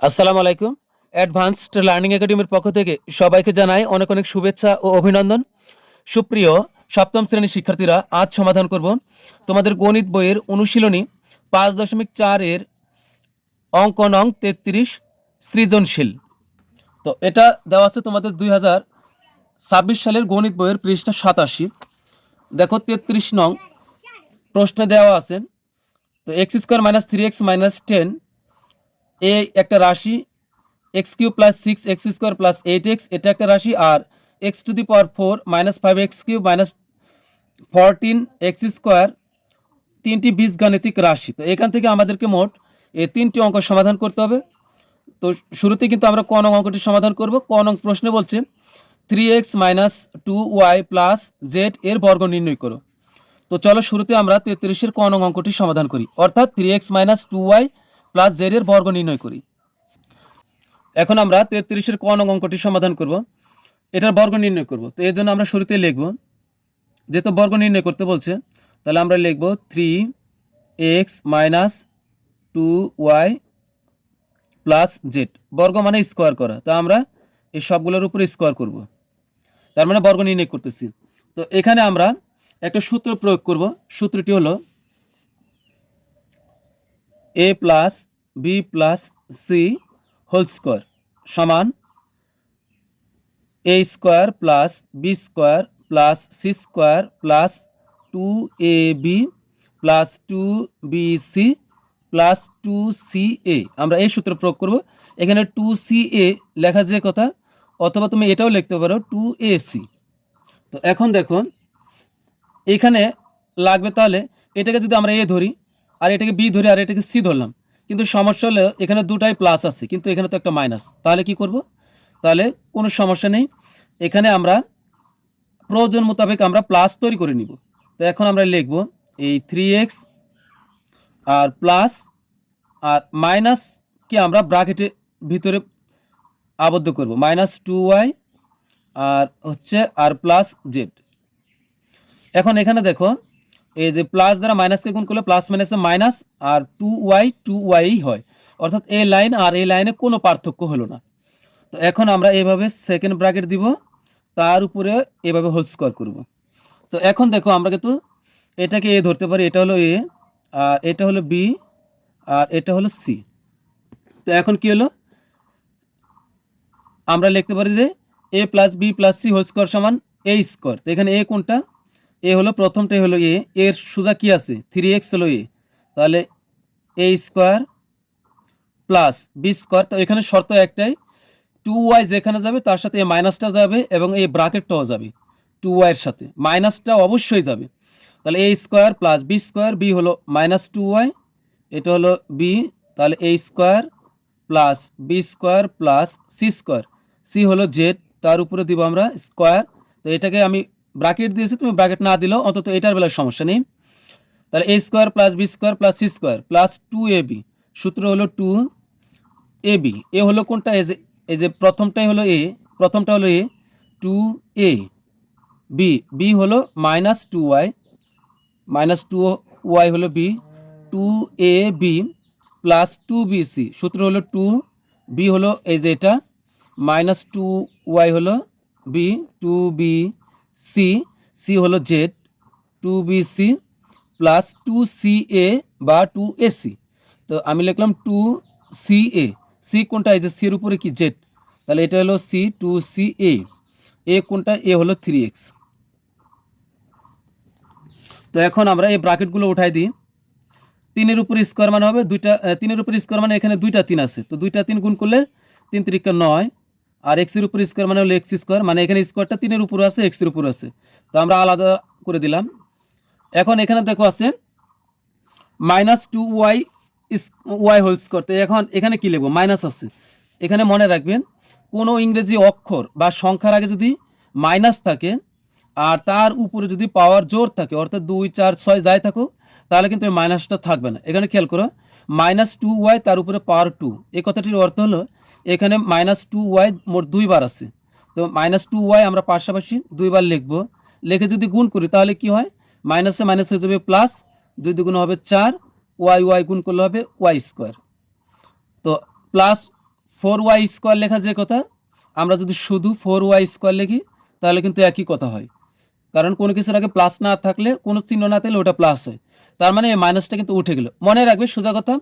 আসসালামু আলাইকুম। Advanced learning একাডেমির পক্ষ থেকে সবাইকে জানাই অনেক অনেক শুভেচ্ছা ও অভিনন্দন। সুপ্রিয় সপ্তম শ্রেণীর শিক্ষার্থীরা, আজ সমাধান করব তোমাদের গণিত বইয়ের অনুশীলনী ৫.৪ এর অঙ্ক নং ৩৩ সৃজনশীল। তো এটা দেওয়া আছে তোমাদের ২০২৬ সালের গণিত বইয়ের পৃষ্ঠা ৮৭। দেখো ৩৩ নং প্রশ্নে দেওয়া আছে, তো x square minus 3x minus 10 এই একটা রাশি, x cube plus 6x square plus 8x এটা একটা রাশি, আর x to the power 4 minus 5x cube minus 14x square তিনটি বীজগাণিতিক রাশি। তো এখান থেকে আমাদেরকে মোট এই তিনটি অঙ্ক সমাধান করতে হবে। তো শুরুতে কিন্তু আমরা ক নং অঙ্কটি সমাধান করব। ক নং প্রশ্নে বলছে 3x minus 2y plus Z এর বর্গ নির্ণয় করো। তো চলো শুরুতে আমরা 33-এর ক নং অঙ্কটি সমাধান করি, অর্থাৎ 3x minus 2y plus Z এর বর্গ নির্ণয় করি। এখন আমরা 33-এর ক নং অঙ্কটি সমাধান করব, এটার বর্গ নির্ণয় করব। তো এর জন্য আমরা শুরুতে লিখব, যেহেতু বর্গ নির্ণয় করতে বলছে তাহলে আমরা লিখব 3x minus 2y plus Z. বর্গ মানে স্কোয়ার করা, তা আমরা এই সবগুলোর উপরে স্কোয়ার করব, তার মানে বর্গ নির্ণয় করতেছি। তো এখানে আমরা একটা সূত্র প্রয়োগ করব। সূত্রটি হলো a plus b plus c whole square সমান a square plus b square plus c square plus 2ab plus 2bc plus 2ca। আমরা এই সূত্র প্রয়োগ করব। এখানে 2ca লেখা যে কথা, অথবা তুমি এটাও লিখতে পারো 2ac। তো এখন দেখো এখানে লাগবে, তাহলে এটাকে যদি আমরা এ ধরি আর এটাকে বি ধরি আর এটাকে সি ধরলাম, কিন্তু সমস্যা হলো এখানে দুটাই প্লাস আছে, কিন্তু এখানে তো একটা মাইনাস, তাহলে কি করব? তাহলে কোনো সমস্যা নেই, এখানে আমরা প্রয়োজন মোতাবেক আমরা প্লাস তৈরি করে নিব। তো এখন আমরা লিখব এই 3x আর প্লাস আর মাইনাস কি আমরা ব্র্যাকেটের ভিতরে আবদ্ধ করব, মাইনাস 2y আর হচ্ছে আর প্লাস জেড। এখন এখানে দেখো এই যে প্লাস দ্বারা মাইনাসকে গুণ করলে প্লাস মাইনাসে মাইনাস, আর 2y হয়, অর্থাৎ এই লাইন আর এই লাইনে কোনো পার্থক্য হলো না। তো এখন আমরা এইভাবে সেকেন্ড ব্র্যাকেট দিব, তার উপরে এভাবে হোল স্কোয়ার করব। তো এখন দেখো আমরা কিন্তু এটাকে এ ধরতে পারি, এটা হলো এ আর এটা হলো বি আর এটা হলো সি। তো এখন কি হলো, আমরা লিখতে পারি যে a plus b plus c whole square সমান এ স্কোয়ার। তো এখানে এ কোনটা? এ হলো প্রথমটাই হলো এ, এর সোজা কি আছে 3x হলো এ, তাহলে a square plus b square. তো এখানে শর্ত একটাই, 2y যেখানে যাবে তার সাথে এই মাইনাসটা যাবে এবং এই ব্র্যাকেটটাও যাবে, 2y এর সাথে মাইনাসটা অবশ্যই যাবে। তাহলে a square plus b square, b হলো মাইনাস 2y, এটা হলো বি, তাহলে a square plus b square plus c square, c হলো জেড, তার উপরে দিব আমরা স্কোয়ার। তো এটাকে আমি ব্র্যাকেট দিয়েছি, তুমি ব্র্যাকেট না দিলেও অন্তত এটার বেলায় সমস্যা নেই। তাহলে a square plus b square plus c square plus 2ab, সূত্র হলো 2ab। এ হলো কোনটা? এই যে প্রথমটাই হলো এ, প্রথমটা হলো এ, 2a। বি, বি হলো মাইনাস 2y, মাইনাস 2y হলো বি, 2ab প্লাস 2bc, সূত্র হলো 2b হলো এই যে এটা, মাইনাস 2y হলো বি, 2bc, সি হলো জেড, 2bc প্লাস 2ca বা 2ac। তো আমি লিখলাম 2ca, সি কোনটা? এই যে সির উপরে কি জেড, তাহলে এটা হলো সি, 2ca। এ কোনটা? এ হলো 3x। তো এখন আমরা এই ব্র্যাকেটগুলো উঠাই দিই, তিনের উপর স্কোয়ার মানে হবে দুইটা, তিনের উপর স্কোয়ার মানে এখানে দুইটা তিন আছে, তো দুইটা তিন গুণ করলে 3 3 9, আর এক্সের উপর স্কোয়ার মানে হলো এক্স স্কোয়ার, মানে এখানে স্কোয়ারটা তিনের উপর আছে এক্সের উপর আছে, তো আমরা আলাদা করে দিলাম। এখন এখানে দেখো আছে minus 2y Y whole square. তো এখন এখানে কি লিখবো? মাইনাস আছে। এখানে মনে রাখবেন, কোনো ইংরেজি অক্ষর বা সংখ্যার আগে যদি মাইনাস থাকে আর তার উপরে যদি পাওয়ার জোর থাকে, অর্থাৎ 2 4 6 যাই থাকুক, তাহলে কিন্তু এই মাইনাসটা থাকবে না। এখানে খেয়াল করো, মাইনাস 2y তার উপরে পাওয়ার 2, এই কথাটির অর্থ হলো এখানে মাইনাস 2y মোট দুইবার আছে। তো মাইনাস 2y আমরা পাশাপাশি দুইবার লিখবো, লিখে যদি গুণ করি তাহলে কি হয়, মাইনাসে মাইনাস হয়ে যাবে প্লাস, 2 দুগুণ হবে 4, ওয়াই গুণ করলে হবে ওয়াই স্কোয়ার। তো প্লাস 4y² লেখা যে কথা, আমরা যদি শুধু 4y² লিখি তাহলে কিন্তু একই কথা হয়, কারণ কোনো কিছুর আগে প্লাস না থাকলে, কোনো চিহ্ন না থাকলে ওটা প্লাস হয়। তার মানে এই মাইনাসটা কিন্তু উঠে গেল। মনে রাখবে সোজা কথা,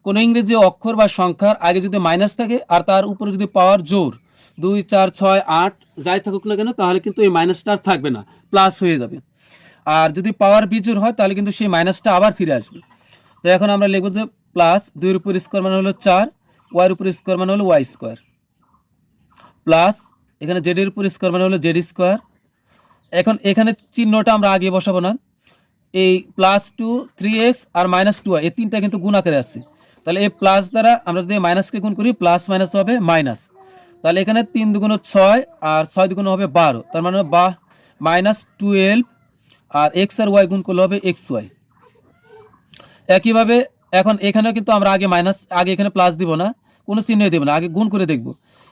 কোনো ইংরেজি অক্ষর বা সংখ্যার আগে যদি মাইনাস থাকে আর তার উপরে যদি পাওয়ার জোর 2, 4, 6, 8 যাই থাকুক না কেন, তাহলে কিন্তু এই মাইনাসটা আর থাকবে না, প্লাস হয়ে যাবে। আর যদি পাওয়ার বিজোড় হয় তাহলে কিন্তু সেই মাইনাসটা আবার ফিরে আসবে। তো এখন আমরা লিখব যে প্লাস 2 এর উপর স্কোয়ার মানে হলো 4, ওয়াই এর উপর স্কোয়ার মানে হলো y², প্লাস এখানে জেড এর উপর স্কোয়ার মানে হলো z²। এখন এখানে চিহ্নটা আমরা আগে বসাবো না, এই +2, 3x আর -2y এই তিনটা কিন্তু গুণ আকারে আছে। তাহলে এই প্লাস দ্বারা আমরা যদি মাইনাসকে গুণ করি, প্লাস মাইনাস হবে মাইনাস। তাহলে এখানে 3 দুগুণ 6 আর 6 দুগুণ হবে 12, তার মানে -12 আর x আর y গুণ করলে হবে xy। একইভাবে এখন এখানেও কিন্তু আমরা আগে এখানে প্লাস দিব না, কোনো চিহ্নই দেব না, আগে গুণ করে দেখব।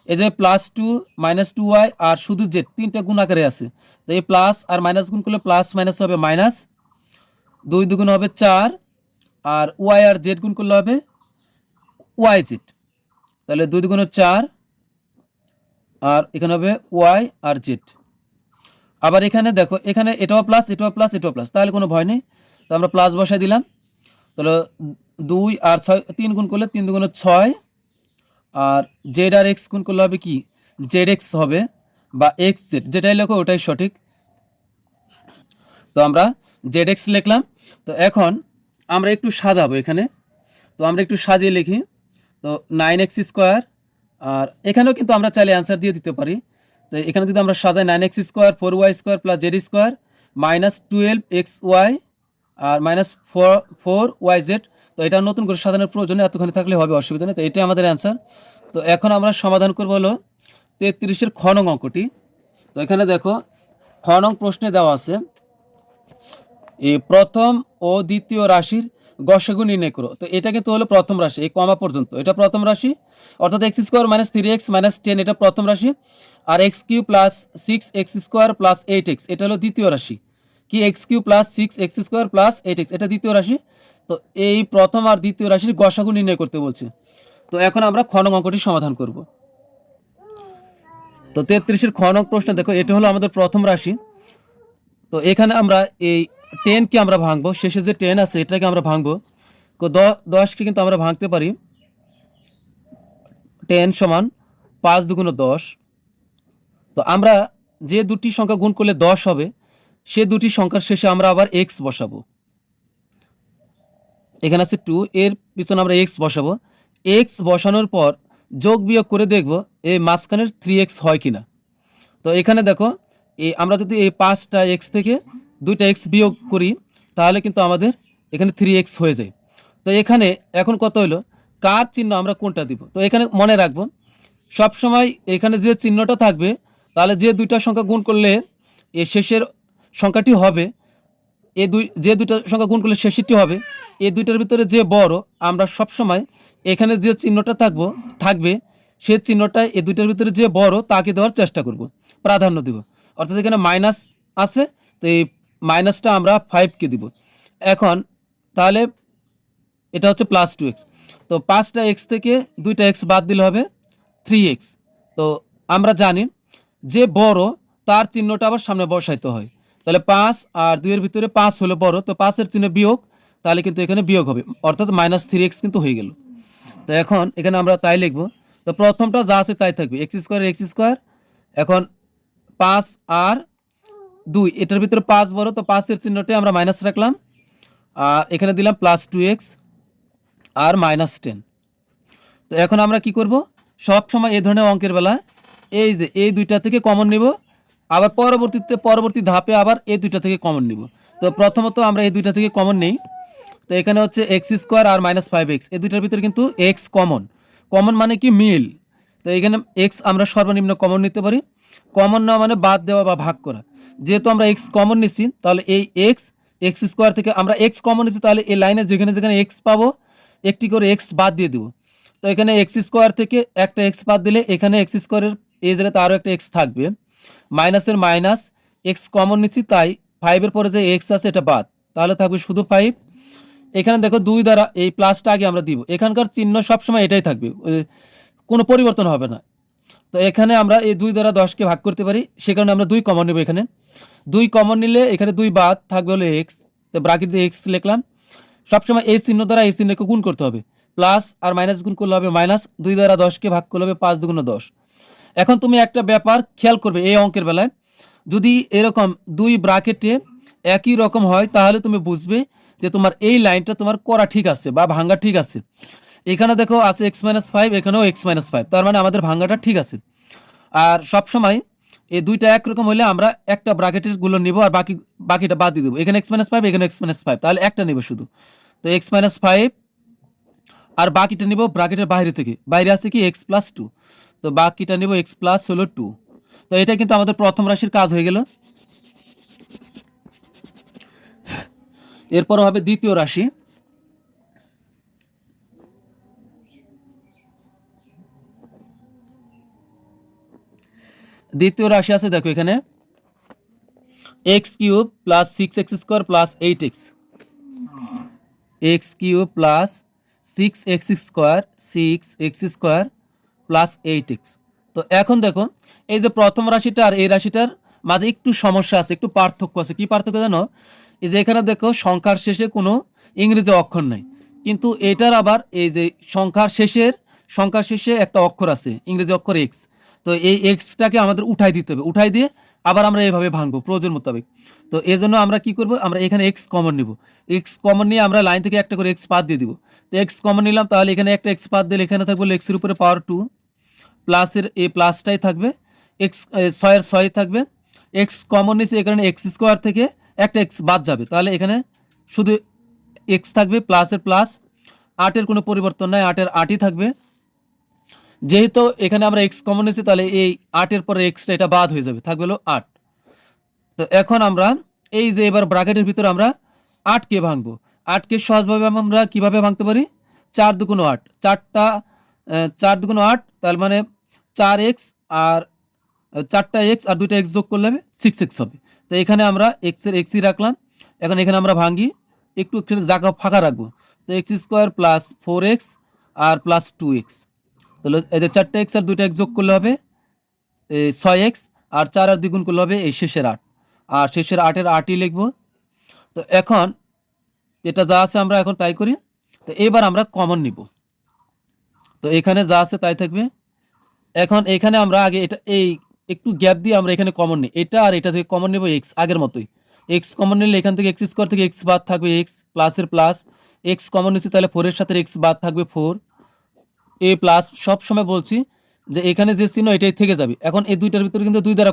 এই যে +2 -2y আর শুধু z তিনটা গুণ আকারে আছে, তো এই প্লাস আর মাইনাস গুণ করলে প্লাস মাইনাস হবে মাইনাস, 2 দুগুণ হবে 4 আর y আর z গুণ করলে হবে yz। তাহলে 2 দুগুণ 4 আর এখানে হবে y আর z। আবার এখানে দেখো, এখানে এটাও প্লাস, এটাও প্লাস, এটাও প্লাস, তাহলে কোনো ভয় নেই। তো আমরা প্লাস বসাই দিলাম। তাহলে 2 আর 6 3 গুণ করলে 3 দুগুণ 6 আর z আর x গুণ করলে হবে কি zx হবে বা xz, যেটাই লেখো ওটাই সঠিক। তো আমরা zx লিখলাম। তো এখন আমরা একটু সাজাবো এখানে, তো আমরা একটু সাজিয়ে লিখি। তো 9x² আর এখানেও কিন্তু আমরা চাইলে অ্যান্সার দিয়ে দিতে পারি। তো এখানে যদি আমরা সাজাই 9x² 4y² plus z² -12xy আর -4yz, তো এটা নতুন করে সাজানোর প্রয়োজন, এতখানি থাকলে হবে, অসুবিধা নেই। তো এটাই আমাদের অ্যান্সার। তো এখন আমরা সমাধান করব হলো 33-এর খ নং অঙ্কটি। তো এখানে দেখো, খ নং প্রশ্নে দেওয়া আছে এই প্রথম ও দ্বিতীয় রাশির গসাগু নির্ণয় করো। তো এটা কিন্তু হলো প্রথম রাশি, এই কমা পর্যন্ত এটা প্রথম রাশি, অর্থাৎ x² - 3x - 10 এটা প্রথম রাশি, আর x³ + 6x² + 8x এটা হলো দ্বিতীয় রাশি। কি x³ + 6x² + 8x এটা দ্বিতীয় রাশি। তো এই প্রথম আর দ্বিতীয় রাশির গসাগু নির্ণয় করতে বলছে। তো এখন আমরা খ নং অঙ্কটি সমাধান করব। তো 33-এর খ নং প্রশ্নে দেখো, এটা হলো আমাদের প্রথম রাশি। তো এখানে আমরা এই 10কে আমরা ভাঙবো, শেষে যে 10 আছে এটাকে আমরা ভাঙবো। 10কে কিন্তু আমরা ভাঙতে পারি 10 সমান 5 দুগুণ 10। তো আমরা যে দুটি সংখ্যা গুণ করলে 10 হবে, সে দুটি সংখ্যার শেষে আমরা আবার x বসাবো। এখানে আছে 2, এর পিছনে আমরা x বসাবো। x বসানোর পর যোগ বিয়োগ করে দেখব এই মাঝখানের 3x হয় কিনা। তো এখানে দেখো, আমরা যদি এই 5টা x থেকে 2টা x বিয়োগ করি তাহলে কিন্তু আমাদের এখানে 3x হয়ে যায়। তো এখানে এখন কত হলো, কার চিহ্ন আমরা কোনটা দিব। তো এখানে মনে রাখবো, সবসময় এখানে যে চিহ্নটা থাকবে, তাহলে যে দুইটা সংখ্যা গুণ করলে এর শেষের সংখ্যাটি হবে, যে দুইটা সংখ্যা গুণ করলে শেষেরটি হবে, এই দুইটার ভিতরে যে বড়, আমরা সবসময় এখানে যে চিহ্নটা থাকবে সে চিহ্নটা এই দুইটার ভিতরে যে বড় তাকে দেওয়ার চেষ্টা করব, প্রাধান্য দিব। অর্থাৎ এখানে মাইনাস আছে, তো এই মাইনাসটা আমরা 5কে দিব। এখন তাহলে এটা হচ্ছে +2x। তো 5টা x থেকে 2টা x বাদ দিলে হবে 3x। তো আমরা জানি যে বড় তার চিহ্নটা আবার সামনে বসাইতে হয়। তাহলে 5 আর 2 এর ভিতরে 5 হলো বড়, তো 5-এর চিহ্ন বিয়োগ, তাহলে কিন্তু এখানে বিয়োগ হবে, অর্থাৎ -3x কিন্তু হয়ে গেল। তো এখন এখানে আমরা তাই লিখব। তো প্রথমটা যা আছে তাই থাকবে, x²। এখন 5 আর 2 এটার ভিতরে 5 বড়, তো 5-এর চিহ্নটা আমরা মাইনাস রাখলাম, আর এখানে দিলাম +2x আর -10। তো এখন আমরা কি করব, সব সময় এই ধরনের অঙ্কের বেলা এই যে এই দুইটা থেকে কমন নিব, আবার পরবর্তী ধাপে আবার এই দুইটা থেকে কমন নিব। তো প্রথমত আমরা এই দুইটা থেকে কমন নেই। তো এখানে হচ্ছে x² আর -5x, এই দুইটার ভিতরে কিন্তু x কমন মানে কি মিল। তো এখানে x আমরা সর্বনিম্ন কমন নিতে পারি। কমন নেওয়া মানে বাদ দেওয়া বা ভাগ করা। যেহেতু আমরা x কমন নিচ্ছি, তাহলে এই x² থেকে আমরা x কমন নিচ্ছি, তাহলে এই লাইনে যেখানে যেখানে x পাবো একটি করে x বাদ দিয়ে দিব। তো এখানে x² থেকে একটা x বাদ দিলে এখানে x² এর এই জায়গাতে আরও একটা x থাকবে, মাইনাসের মাইনাস, x কমন নিচ্ছি তাই 5-এর পরে যে x আছে এটা বাদ, তাহলে থাকবে শুধু 5। এখানে দেখো 2 দ্বারা এই প্লাসটা আগে আমরা দিব, এখানকার চিহ্ন সবসময় এটাই থাকবে, কোনো পরিবর্তন হবে না। তো এখানে আমরা এই 2 দ্বারা 10কে ভাগ করতে পারি, সে কারণে আমরা 2 কমন নেব এখানে। 2 কমন নিলে এখানে 2 বাদ থাকবে হলো এক্স, তো ব্র্যাকেট দিয়ে এক্স লিখলাম। সবসময় এই চিহ্ন দ্বারা এই চিহ্নকে গুণ করতে হবে, প্লাস আর মাইনাস গুণ করলে হবে মাইনাস, 2 দ্বারা 10কে ভাগ করলে হবে 5 দুগুণে 10। এখন তুমি একটা ব্যাপার খেয়াল করবে এই অঙ্কের বেলায়, যদি এরকম 2 ব্র্যাকেটে একই রকম হয় তাহলে তুমি বুঝবে যে তোমার এই লাইনটা তোমার করা ঠিক আছে বা ভাঙা ঠিক আছে। এখানে দেখো আছে x-5, এখানেও x-5, তার মানে আমাদের ভাঙাটা ঠিক আছে। আর সবসময় এই দুইটা একরকম হলে আমরা একটা ব্র্যাকেটের গুলো নিব আর বাকিটা বাদ দিয়ে দেবো। এখানে x-5, এখানে x-5, তাহলে একটা নিব শুধু। তো x-5 আর বাকিটা নিব ব্র্যাকেটের বাইরে থেকে, বাইরে আছে কি x+2, তো বাকিটা নিব x+ হলো 2। তো এটা কিন্তু আমাদের প্রথম রাশির কাজ হয়ে গেল। এরপর হবে দ্বিতীয় রাশি। দ্বিতীয় রাশি আছে দেখো এখানে x³ plus 6x² plus 8x, x³ plus 6x² plus 8x। তো এখন দেখো এই যে প্রথম রাশিটা আর এই রাশিটার মাঝে একটু সমস্যা আছে, একটু পার্থক্য আছে। কি পার্থক্য জানো? এই যে এখানে দেখো সংখ্যার শেষে কোনো ইংরেজি অক্ষর নাই, কিন্তু এটার আবার এই যে সংখ্যার শেষে একটা অক্ষর আছে, ইংরেজি অক্ষর এক্স। তো এই এক্সটাকে আমাদের উঠাই দিতে হবে, উঠাই দিয়ে আবার আমরা এইভাবে ভাঙবো প্রয়োজন মোতাবেক। তো এই জন্য আমরা কি করব, আমরা এখানে এক্স কমন নিব। এক্স কমন নিয়ে আমরা লাইন থেকে একটা করে এক্স বাদ দিয়ে দিব। তো এক্স কমন নিলাম, তাহলে এখানে একটা এক্স বাদ দিলে এখানে থাকবে এক্সের উপরে পাওয়ার 2, প্লাসের এই প্লাসটাই থাকবে, এক্স 6 থাকবে। এক্স কমন নিয়েছে, এখানে x² থেকে একটা এক্স বাদ যাবে, তাহলে এখানে শুধু এক্স থাকবে, প্লাসের প্লাস, 8-এর কোনো পরিবর্তন নাই, 8-এর 8ই থাকবে। যেহেতু এখানে আমরা এক্স কমন নিয়েছি, তাহলে এই 8-এর পরে এক্সটা এটা বাদ হয়ে যাবে, থাকবে হলো 8। তো এখন আমরা এই যে এবার ব্র্যাকেটের ভিতরে আমরা 8কে ভাঙবো। 8কে সহজভাবে আমরা কিভাবে ভাঙতে পারি? 4 দুগুণ 8, 4 দুগুণ 8, তার মানে 4x আর 4টা এক্স আর 2টা এক্স যোগ করলে হবে 6x হবে। তো এখানে আমরা এক্সের এক্সই রাখলাম। এখন এখানে আমরা ভাঙি, একটু জায়গা ফাঁকা রাখবো। তো x² প্লাস 4x আর প্লাস 2x, তাহলে এই যে 4টা এক্স আর 2টা এক্স যোগ করলে হবে 6x, আর 4 আর 2 গুণ করলে হবে এই শেষের 8, আর শেষের 8-এর 8ই লিখবো। তো এখন এটা যা আছে আমরা এখন তাই করি। তো এবার আমরা কমন নিব, তো এখানে যা আছে তাই থাকবে। এখন এখানে আমরা আগে এটা এই একটু গ্যাপ দিয়ে আমরা এখানে কমন নিই, এটা আর এটা থেকে কমন নেব এক্স, আগের মতোই। এক্স কমন নিলে এখান থেকে x² থেকে এক্স বাদ থাকবে এক্স, প্লাসের প্লাস, এক্স কমন নিচ্ছি তাহলে 4-এর সাথে এক্স বাদ থাকবে 4, এ প্লাস। সব সময় বলছি যে এখানে যে চিহ্ন এটাই থেকে যাবে। এখন এই দুইটার ভিতরে কিন্তু 2 দ্বারা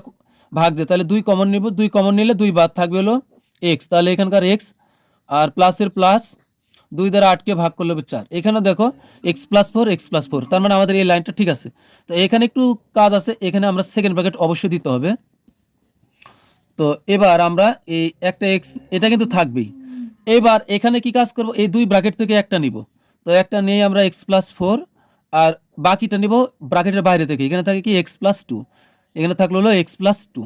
ভাগ যায়, তাহলে 2 কমন নিব, 2 কমন নিলে 2 বাদ থাকবে হলো এক্স, তাহলে এখানকার এক্স আর প্লাসের প্লাস, 2 দ্বারা 8কে ভাগ করলে হবে 4। এখানে দেখো x+4, তার মানে আমাদের এই লাইনটা ঠিক আছে। তো এখানে একটু কাজ আছে, এখানে আমরা সেকেন্ড ব্র্যাকেট অবশ্যই দিতে হবে। তো এবার আমরা এই একটা এক্স, এটা কিন্তু থাকবেই। এবার এখানে কি কাজ করব, এই 2 ব্র্যাকেট থেকে একটা নিব। তো একটা নিয়ে আমরা x+4 আর বাকিটা নিব ব্র্যাকেটের বাইরে থেকে, এখানে থাকে কি x+2, এখানে থাকলো হলো x+2।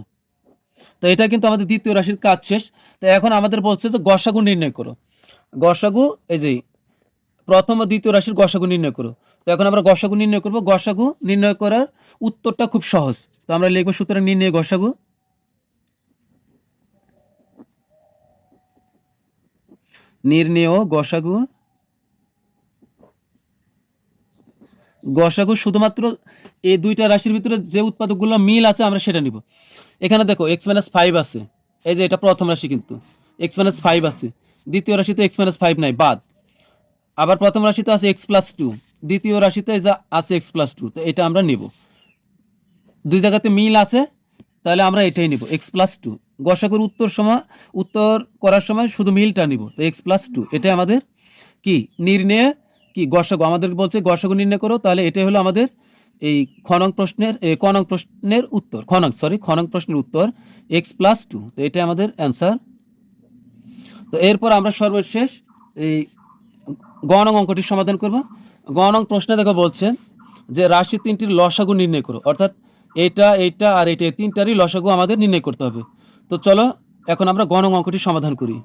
তো এটা কিন্তু আমাদের দ্বিতীয় রাশির কাজ শেষ। তো এখন আমাদের বলছে যে গসাগু নির্ণয় করো। গসাগু এই যে প্রথম ও দ্বিতীয় রাশির গসাগু নির্ণয় করো। তো এখন আমরা গসাগু নির্ণয় করব। গসাগু নির্ণয় করার উত্তরটা খুব সহজ, তো আমরা লিখব সুতরাং নির্ণয় গসাগু। নির্ণেয় গসাগু। গসাগু শুধুমাত্র এই দুইটা রাশির ভিতরে যে উৎপাদকগুলো মিল আছে আমরা সেটা নিব। এখানে দেখো x-5 আছে, এই যে এটা প্রথম রাশি কিন্তু x-5 আছে, দ্বিতীয় রাশিতে x-5 নাই, বাদ। আবার প্রথম রাশিতে আছে x+2, দ্বিতীয় রাশিতে যা আছে x+2, তো এটা আমরা নিব। দুই জায়গাতে মিল আছে, তাহলে আমরা এটাই নিব x+2। গসাগুর উত্তর করার সময় শুধু মিলটা নিব, তো x+2 এটা আমাদের কি নির্ণয় কি গসাগু। আমাদের বলছে গসাগু নির্ণয় করো, তাহলে এটাই হলো আমাদের এই ক নং প্রশ্নের উত্তর, খ নং প্রশ্নের উত্তর x+2। তো এটা আমাদের অ্যান্সার। তো এরপর আমরা সর্বশেষ এই গ নং অঙ্কটির সমাধান করব। গ নং প্রশ্নে দেখো বলছে যে রাশি 3টির লসাগু নির্ণয় করো, অর্থাৎ এইটা আর এইটা, এই তিনটারই লসাগু আমাদের নির্ণয় করতে হবে। তো চলো এখন আমরা গ নং অঙ্কটি সমাধান করি।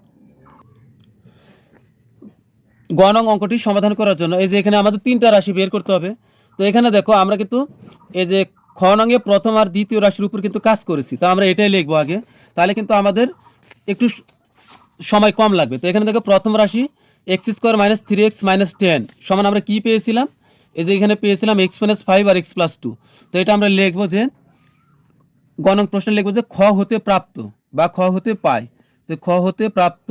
গ নং অঙ্কটি সমাধান করার জন্য এই যে এখানে আমাদের 3টা রাশি বের করতে হবে। তো এখানে দেখো আমরা কিন্তু এই যে খ নঙ্গে প্রথম আর দ্বিতীয় রাশির উপর কিন্তু কাজ করেছি, তো আমরা এটাই লিখবো আগে, তাহলে কিন্তু আমাদের একটু সময় কম লাগবে। তো এখানে দেখো প্রথম রাশি x square minus 3x minus 10 সমান আমরা কি পেয়েছিলাম, এই যে এখানে পেয়েছিলাম এক্স মাইনাস 5 আর এক্স প্লাস 2। তো এটা আমরা লিখবো যে গণক প্রশ্নে লিখবো যে খ হতে প্রাপ্ত বা খ হতে পাই। তো খ হতে প্রাপ্ত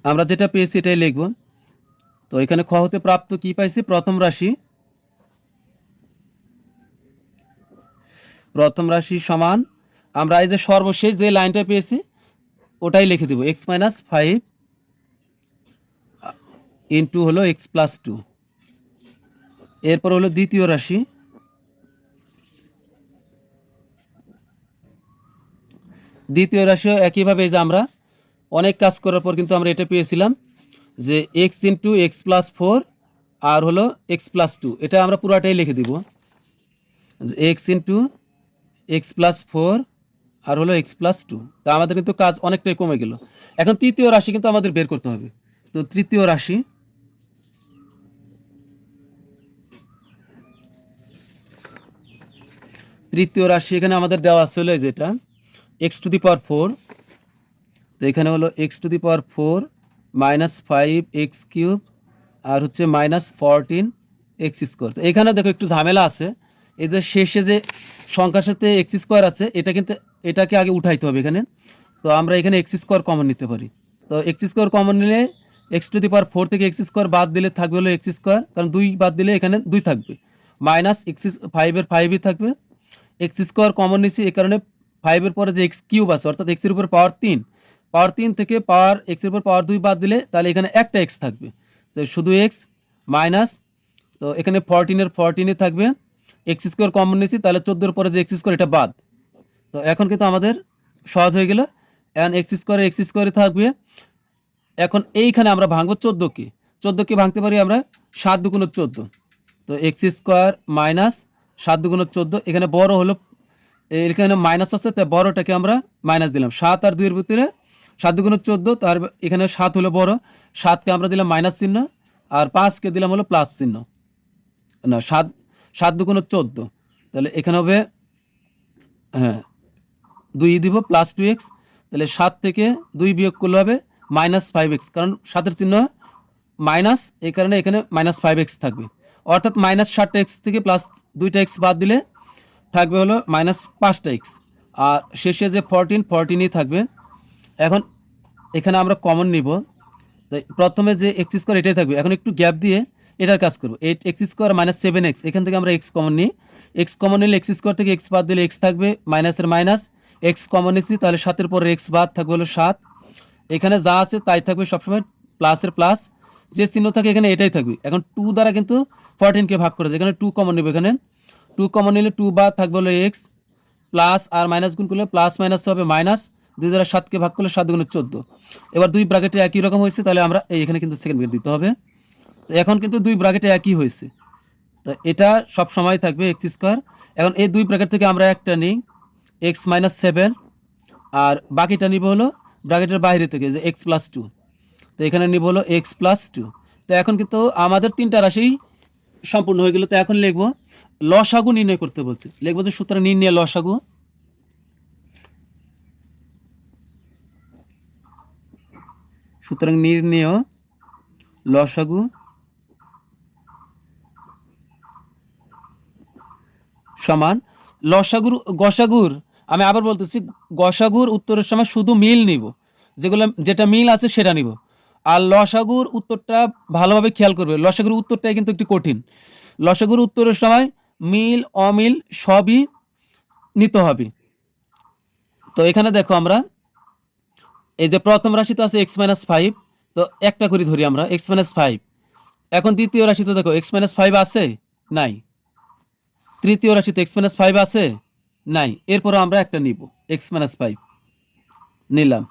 আমরা যেটা পেয়েছি এটাই লিখবো। তো এখানে খ হতে প্রাপ্ত কি পাইছি, প্রথম রাশি সমান আমরা এই যে সর্বশেষ যে লাইনটা পেয়েছি ওটাই লিখে দেবো, এক্স মাইনাস 5 ইন্টু হলো এক্স প্লাস 2। এরপর হলো দ্বিতীয় রাশি, একইভাবে এই যে আমরা অনেক কাজ করার পর কিন্তু আমরা এটা পেয়েছিলাম যে এক্স ইন্টু এক্স প্লাস 4 আর হলো এক্স প্লাস 2, এটা আমরা পুরাটাই লিখে দিব এক্স ইন্টু এক্স প্লাস 4 আর হলো এক্স প্লাস 2। তা আমাদের কিন্তু কাজ অনেকটাই কমে গেল। এখন তৃতীয় রাশি কিন্তু আমাদের বের করতে হবে। তো তৃতীয় রাশি এখানে আমাদের দেওয়া ছিল যেটা এক্স টু দি পাওয়ার 4। তো এখানে হলো x to the power 4 minus 5x cube আর হচ্ছে মাইনাস 14 এক্স স্কোয়ার। তো এখানে দেখো একটু ঝামেলা আছে, এই যে শেষে যে সংখ্যার সাথে এক্স স্কোয়ার আছে এটা কিন্তু এটাকে আগে উঠাইতে হবে এখানে। তো আমরা এখানে এক্স স্কোয়ার কমন নিতে পারি। তো এক্স স্কোয়ার কমন নিলে এক্স টু দি পাওয়ার 4 থেকে এক্স স্কোয়ার বাদ দিলে থাকবে হলো এক্স স্কোয়ার, কারণ 2 বাদ দিলে এখানে 2 থাকবে, মাইনাস এক্স 5-এর 5ই থাকবে। এক্স স্কোয়ার কমন নিছি এই কারণে 5-এর পরে যে এক্স কিউব আছে অর্থাৎ এক্সের উপর পাওয়ার 3 থেকে পাওয়ার এক্সের উপর পাওয়ার 2 বাদ দিলে তাহলে এখানে একটা এক্স থাকবে, তো শুধু এক্স মাইনাস, তো এখানে 14-এর 14ই থাকবে। এক্স স্কোয়ার কমন নিয়েছি তাহলে 14-এর পরে যে এক্স স্কোয়ার এটা বাদ। তো এখন কিন্তু আমাদের সহজ হয়ে গেল, এখন এক্স স্কোয়ারে থাকবে। এখন এইখানে আমরা ভাঙবো 14কে ভাঙতে পারি আমরা 7 দুগুণ 14। তো এক্স স্কোয়ার মাইনাস 7 দুগুণ 14, এখানে বড় হলো এখানে মাইনাস আছে তাই বড়টাকে আমরা মাইনাস দিলাম, 7 আর 2-এর ভিতরে 7 দুগুণ 14, তার এখানে 7 হলো বড়, 7কে আমরা দিলাম মাইনাস চিহ্ন আর 5কে দিলাম হলো প্লাস চিহ্ন, না 7 দুগুণ 14, তাহলে এখানে হবে হ্যাঁ 2 দিব প্লাস 2x, তাহলে 7 থেকে 2 বিয়োগ করলে হবে মাইনাস 5x, কারণ 7-এর চিহ্ন মাইনাস এই কারণে এখানে মাইনাস 5x থাকবে, অর্থাৎ মাইনাস 7x থেকে প্লাস 2টা x বাদ দিলে থাকবে হলো মাইনাস 5টা x, আর শেষে যে 14ই থাকবে। এখন এখানে আমরা কমন নিব, তাই প্রথমে যে এক্স স্কোয়ার এটাই থাকবে, এখন একটু গ্যাপ দিয়ে এটার কাজ করবো, 8x স্কোয়ার মাইনাস 7x, এখান থেকে আমরা এক্স কমন নিই, এক্স কমন নিলে এক্স স্কোয়ার থেকে এক্স বাদ দিলে এক্স থাকবে, মাইনাসের মাইনাস, এক্স কমন নিচ্ছি তাহলে 7-এর পরে এক্স বাদ থাকবে হলো 7, এখানে যা আছে তাই থাকবে সবসময়, প্লাসের প্লাস যে চিহ্ন থাকে এখানে এটাই থাকবে। এখন 2 দ্বারা কিন্তু 14কে ভাগ করেছে, এখানে 2 কমন নেবে, এখানে 2 কমন নিলে 2 বাদ থাকবে হলো এক্স, প্লাস আর মাইনাস গুণ করলে প্লাস মাইনাস হবে মাইনাস, 2 দ্বারা 7কে ভাগ করলে 7 দুগুণে 14। এবার 2 ব্র্যাকেটে একই রকম হয়েছে, তাহলে আমরা এখানে কিন্তু সেকেন্ড ব্র্যাকেট দিতে হবে। তো এখন কিন্তু 2 ব্র্যাকেটে একই হয়েছে, তো এটা সব সময় থাকবে এক্স স্কোয়ার। এখন এই 2 ব্র্যাকেট থেকে আমরা একটা নিই এক্স মাইনাস 7 আর বাকিটা নিব হলো ব্র্যাকেটের বাইরে থেকে যে এক্স প্লাস 2, তো এখানে নিব হলো এক্স প্লাস 2। তো এখন কিন্তু আমাদের 3টা রাশি সম্পূর্ণ হয়ে গেল। তো এখন লিখবো লসাগু নির্ণয় করতে বলছে, লিখবো যে সুতরাং নির্ণয় লসাগু, সুতরাং নির্ণয় লসাগু সমান লসাগুর গসাগুর, আমি আবার বলতেছি গসাগুর উত্তরের সময় শুধু মিল নিব, যেটা মিল আছে সেটা নিব, আর লসাগুর উত্তরটা ভালোভাবে খেয়াল করবে, লসাগুর উত্তরটাই কিন্তু একটু কঠিন, লসাগুর উত্তরের সময় মিল অমিল সবই নিতে হবে। তো এখানে দেখো আমরা এই যে প্রথম রাশিতে আছে এক্স মাইনাস 5, তো একটা করে ধরি আমরা এক্স মাইনাস 5, এখন দ্বিতীয় রাশিতে দেখো এক্স মাইনাস 5 আছে নাই, তৃতীয় রাশিতে এক্স মাইনাস 5 আছে নাই, এরপরও আমরা একটা নিব এক্স মাইনাস 5 নিলাম।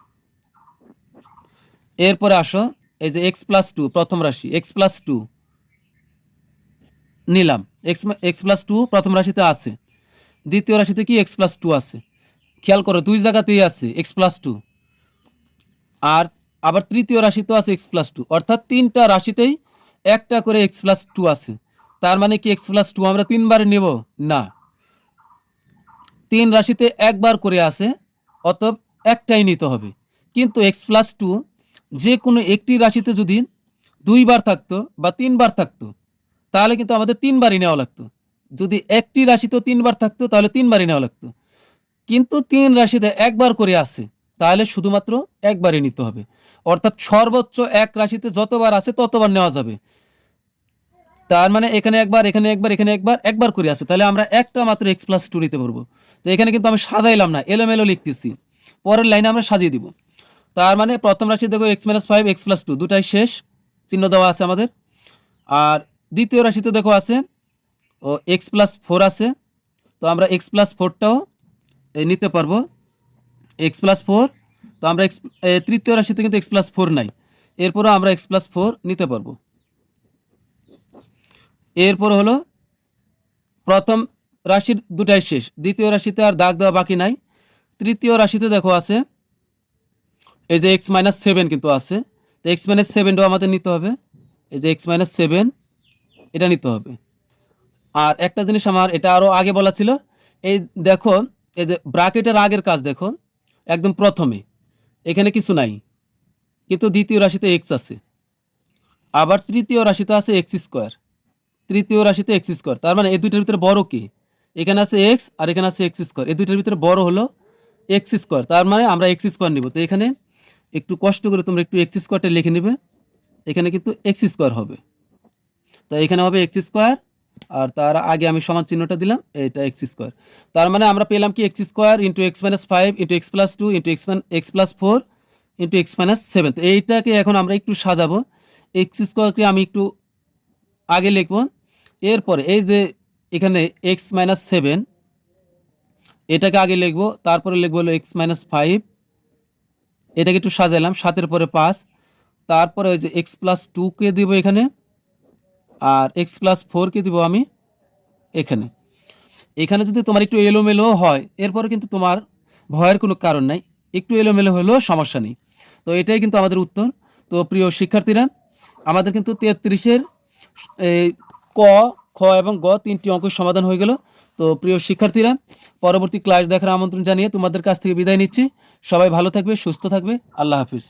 এরপরে আসো এই যে এক্স প্লাস 2 প্রথম রাশি এক্স প্লাস 2 নিলাম, এক্স প্লাস 2 প্রথম রাশিতে আছে, দ্বিতীয় রাশিতে কি এক্স প্লাস 2 আছে, খেয়াল করো 2 জায়গাতেই আছে এক্স প্লাস 2, আর আবার তৃতীয় রাশিতেও আছে এক্স প্লাস 2, অর্থাৎ 3টা রাশিতেই একটা করে এক্স প্লাস 2 আছে, তার মানে কি এক্স প্লাস টু আমরা 3 বার নেব না, 3 রাশিতে একবার করে আসে, অতএব একটাই নিতে হবে। কিন্তু এক্স প্লাস টু যে কোনো একটি রাশিতে যদি 2 বার থাকতো বা 3 বার থাকতো তাহলে কিন্তু আমাদের 3 বারই নেওয়া লাগতো। যদি একটি রাশিতেও 3 বার থাকতো তাহলে 3 বারই নেওয়া লাগতো। কিন্তু 3 রাশিতে একবার করে আসে তাহলে শুধুমাত্র একবারই নিতে হবে। অর্থাৎ সর্বোচ্চ এক রাশিতে যতবার আসে ততবার নেওয়া যাবে। তার মানে এখানে একবার, এখানে একবার, এখানে একবার, একবার করে আসে। তাহলে আমরা একটা মাত্র এক্স প্লাস টু নিতে পারবো। তো এখানে কিন্তু আমি সাজাইলাম না, এলোমেলো লিখতেছি। পরের লাইনে আমরা সাজিয়ে দিব। তার মানে প্রথম রাশি দেখো x minus five, x plus two, দুটাই শেষ, চিহ্ন দেওয়া আছে আমাদের। আর দ্বিতীয় রাশিতে দেখো আছে ও এক্স প্লাস ফোর আছে, তো আমরা এক্স প্লাস ফোরটাও নিতে পারবো, এক্স প্লাস ফোর। তো আমরা তৃতীয় রাশিতে কিন্তু এক্স প্লাস ফোর নাই, এরপরও আমরা এক্স প্লাস ফোর নিতে পারবো। এরপর হলো প্রথম রাশির দুটাই শেষ, দ্বিতীয় রাশিতে আর দাগ দেওয়া বাকি নাই। তৃতীয় রাশিতে দেখো আছে এই যে এক্স মাইনাস সেভেন কিন্তু আছে, তো এক্স মাইনাস সেভেনটাও আমাদের নিতে হবে। এই যে এক্স মাইনাস সেভেন, এটা নিতে হবে। আর একটা জিনিস আমার এটা আরও আগে বলা ছিল, এই দেখো এই যে ব্র্যাকেটের আগের কাজ দেখো, একদম প্রথমে এখানে কিছু নাই, কিন্তু দ্বিতীয় রাশিতে এক্স আছে। আবার তৃতীয় রাশিতে আছে এক্স স্কোয়ার, তৃতীয় রাশিতে এক্স স্কোয়ার। তার মানে এই দুইটার ভিতরে বড় কি? এখানে আছে এক্স আর এখানে আছে এক্স স্কোয়ার, এই দুইটার ভিতরে বড় হলো এক্স স্কোয়ার। তার মানে আমরা এক্স স্কোয়ার নিব। তো এখানে একটু কষ্ট করে তোমরা একটু এক্স স্কোয়ারটা লিখে নেবে, এখানে কিন্তু এক্স স্কোয়ার হবে। তো এখানে হবে এক্স স্কোয়ার, আর তার আগে আমি সমান চিহ্নটা দিলাম, এটা এক্স স্কোয়ার। তার মানে আমরা পেলাম কি x square into x minus five into x plus two into x plus four into x minus seven. তো এইটাকে এখন আমরা একটু সাজাবো। এক্স স্কোয়ারকে আমি একটু আগে লিখবো, এরপরে এই যে এখানে এক্স মাইনাস সেভেন এটাকে আগে লিখবো, তারপরে লিখবো হলো এক্স মাইনাস ফাইভ, এটাকে একটু সাজালাম, সাতের পরে পাঁচ, তারপরে ওই যে এক্স প্লাস টুকে দিব এখানে, আর এক্স প্লাস ফোরকে দিব আমি এখানে। এখানে যদি তোমার একটু এলোমেলো হয় এরপরে কিন্তু তোমার ভয়ের কোনো কারণ নাই, একটু এলোমেলো হলেও সমস্যা নেই। তো এটাই কিন্তু আমাদের উত্তর। তো প্রিয় শিক্ষার্থীরা, আমাদের কিন্তু 33-এর ক, খ এবং গ 3টি অঙ্কের সমাধান হয়ে গেল। তো প্রিয় শিক্ষার্থীরা, পরবর্তী ক্লাস দেখার আমন্ত্রণ জানিয়ে তোমাদের কাছ থেকে বিদায় নিচ্ছি। সবাই ভালো থাকবে, সুস্থ থাকবে, আল্লাহ হাফিজ।